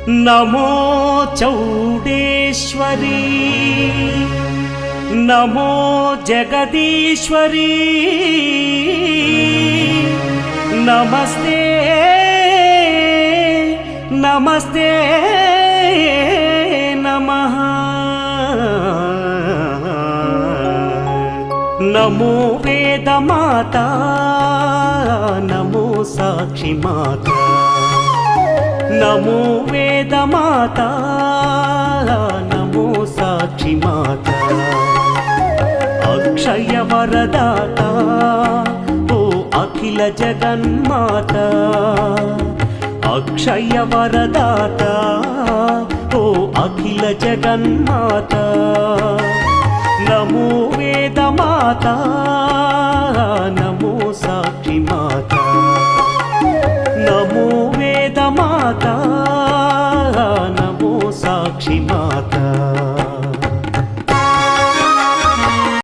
नमो चौडेश्वरी नमो जगदीश्वरी नमस्ते नमस्ते नमः। नमो वेदमाता नमो साक्षी माता नमो वेदमाता नमो साक्षी माता। अक्षय वरदाता ओ अखिल जगन्माता अक्षय वरदाता ओ अखिल जगन्माता। नमो वेदमाता नमो साक्षी माता नमो वेदमाता नमो साक्षी माता।